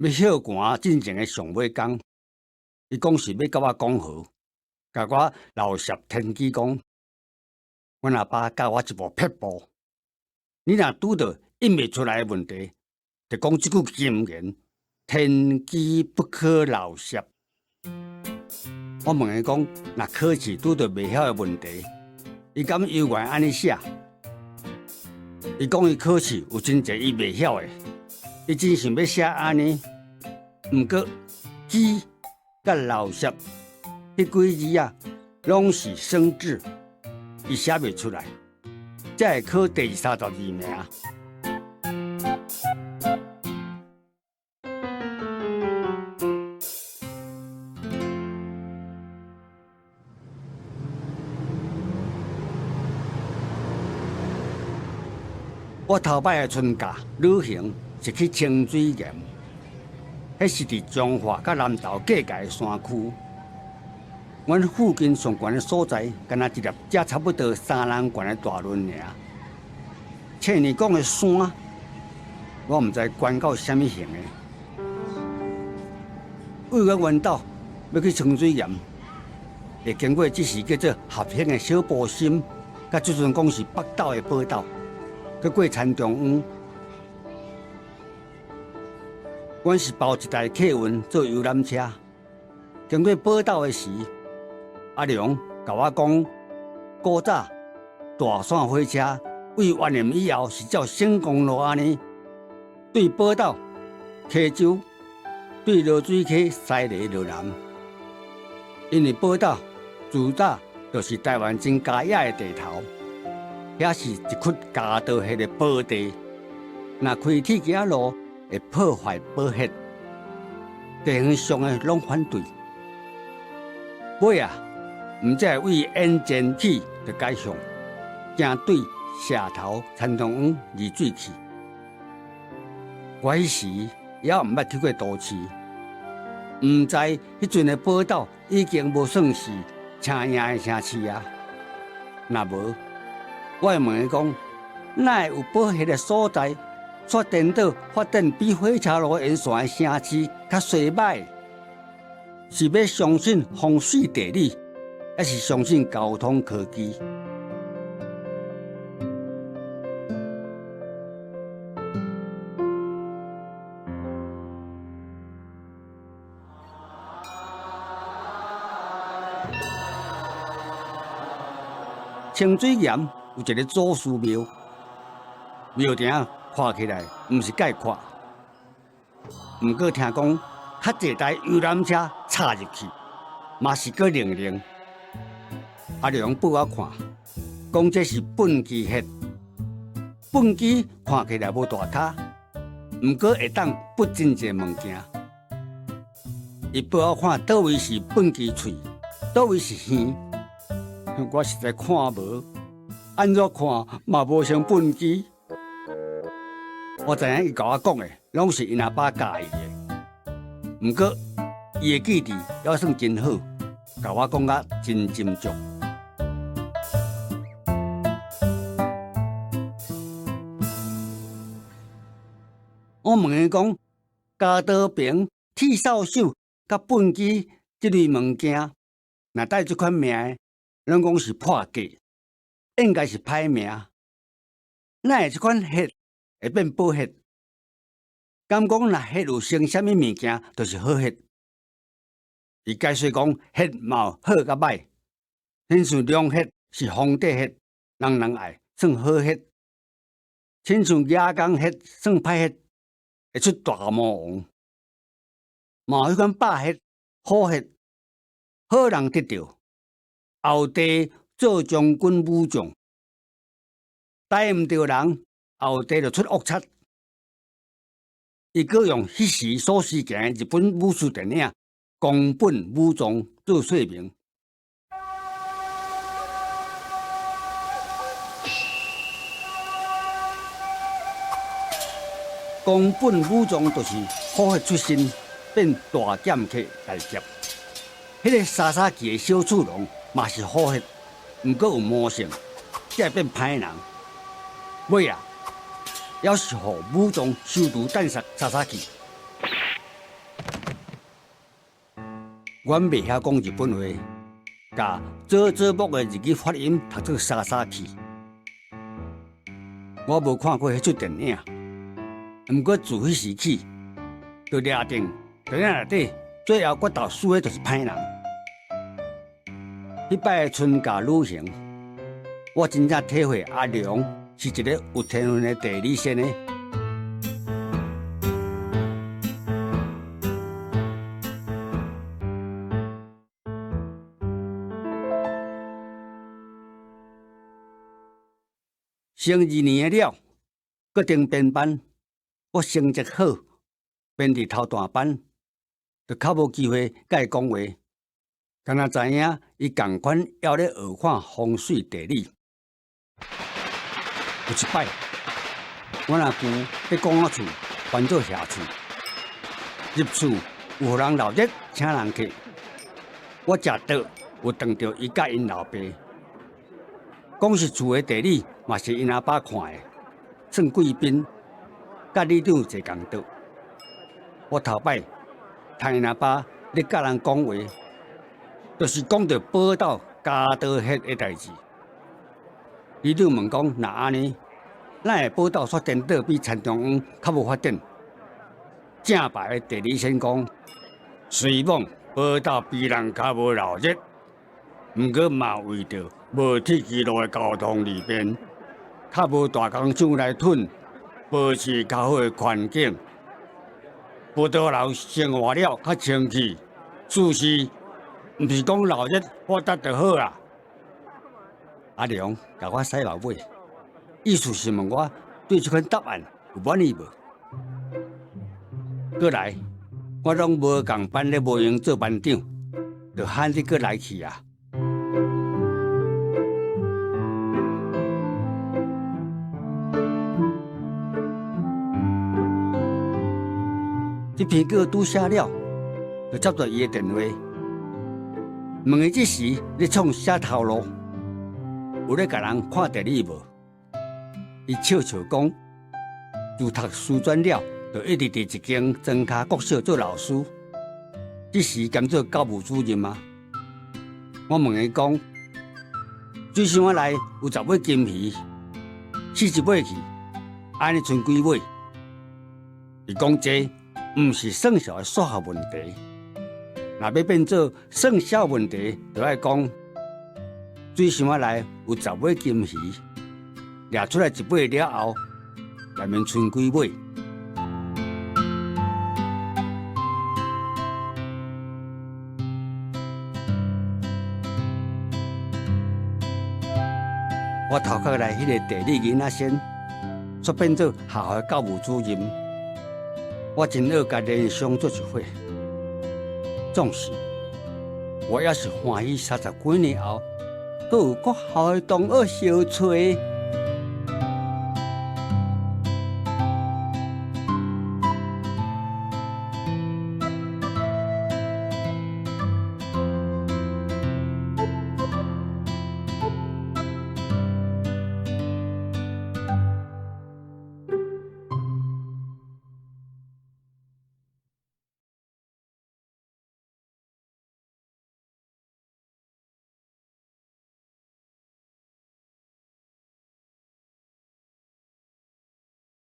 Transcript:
要歇寒进前的上尾工，伊讲是要甲我讲和，甲我老实天机讲，阮阿爸教我一部撇步，你若拄到应袂出来的问题，就讲即句金言：天机不可老实。我问伊讲，若考试拄到袂晓的问题，伊敢犹原安尼写？伊讲伊考试有真侪伊袂晓的，伊真想要写安尼。毋过，机甲老实迄几字啊，拢是生字，伊写袂出来，才会考第32名。我头摆的春假旅行是去清水岩。迄是伫彰化甲南投隔界的山区，阮附近上悬的所在，敢若一粒才差不多3人悬的大轮尔。切尼讲的山，我毋知悬到什么形的。为我弯岛要去清水岩，会经过即是叫做合兴的小步心，甲即阵讲是北斗的宝岛，去过田中央。阮是包一台客运做游览车，经过宝岛的时，阿良甲我讲，古早大线火车为万年以后是照省公路安尼，对宝岛、溪州、对落水溪西里落南。因为宝岛自早就是台湾真佳野的地头，遐是一窟加道下的宝地，若开铁行路。会破坏宝血，地方上的拢反对。尾啊，毋才为引荐起就改向，正对社头田中央二水去。我迄时也毋捌去过都市，毋知迄阵的宝岛已经无算是青赢的城市啊。若无，我会问伊讲，哪会有宝血的所在？却颠倒发展比火车路沿线的城市较衰歹，是要相信风水地理，还是相信交通科技？清水岩有一个祖师庙，庙埕。看起来毋是介宽，毋过听讲较侪台游览车插入去，嘛是个零零。阿良报我看，讲这是粪机ฮ็，粪机看起来无大塔，毋过会当不真侪物件。伊报我看倒位是粪机喙，倒位是耳，我实在看无，安怎看嘛无像粪机。我知影伊甲我讲的，拢是因阿爸教伊的。毋过，伊的记忆还算真好，甲我讲甲真斟酌。我问伊讲，加刀柄、剃扫帚、甲粪机这类物件，若带这款名的，拢讲是破格，应该是歹名。哪会这款血？会变宝血，敢讲若血有生什么物件，就是好血。伊解说讲，血嘛有好甲歹，亲像良血是皇帝血，人人爱，算好血；亲像野公血算歹血，会出大魔王。嘛有迄款霸血、好血，好人得着，后地做将军武将，逮毋着人。后地就出恶贼，伊阁用迄时所时行日本武术电影《宫本武藏》做说明。宫本武藏就是好血出身，变大剑客大侠。迄个沙沙记的小厝龙嘛是好血，毋过有魔性，才会变歹人。尾啊！要是互武藏收徒弹杀沙沙记，阮袂晓讲日本话，甲做做木的日语发音读做沙沙去。我无看过迄出电影，毋过自迄时起，就掠定电影内底最后决斗输的就是歹人。迄摆的春假旅行，我真正体会阿良是一个有天分的地理线的。升2年了，决定编班，我成绩好，编伫头段班，就较无机会甲伊讲话。敢若知影伊共款要咧学看风水地理。有一摆，我阿舅伫公仔厝搬做下厝，入厝有互人闹热，请人客。我食倒有撞到伊甲因老爸。讲是厝的地理，嘛是因阿爸看的，算贵宾，甲里长坐共桌。我头摆听因阿爸咧甲人讲话，就是讲到报道家道迄个代志。里长问讲，若安尼，咱的报道煞颠倒比田中央较无发展。正牌的地理先讲，虽望报道比人较无闹热，毋过嘛为着无铁轨路的交通利便，较无大工厂来吞，保持较好的环境，报道人生活了较清气，事实毋是讲闹热发达就好啦。阿良甲我洗脑尾，意思是问我对这款答案有满意无？过来，我拢无共班咧，无用做班长，就喊你过来去啊！这篇稿拄写了，就接到伊的电话，问伊这时咧创啥头路？有咧甲人看地理无？伊笑笑讲，自读师专了，就一直伫一间庄卡国小做老师。这时兼做教务主任啊。我问伊讲，水箱仔内有10尾金鱼，40尾去，安尼剩几尾？伊讲这毋是算小的数学问题，若要变做算小问题，就爱讲水箱仔内有10尾金鱼，掠出来1尾了后，内面剩几尾？我头壳内迄个地理囡仔先，却变做学校的教务主任。我真恶甲联想做一伙，总是我也是欢喜30几年后，都有国校的同学相找。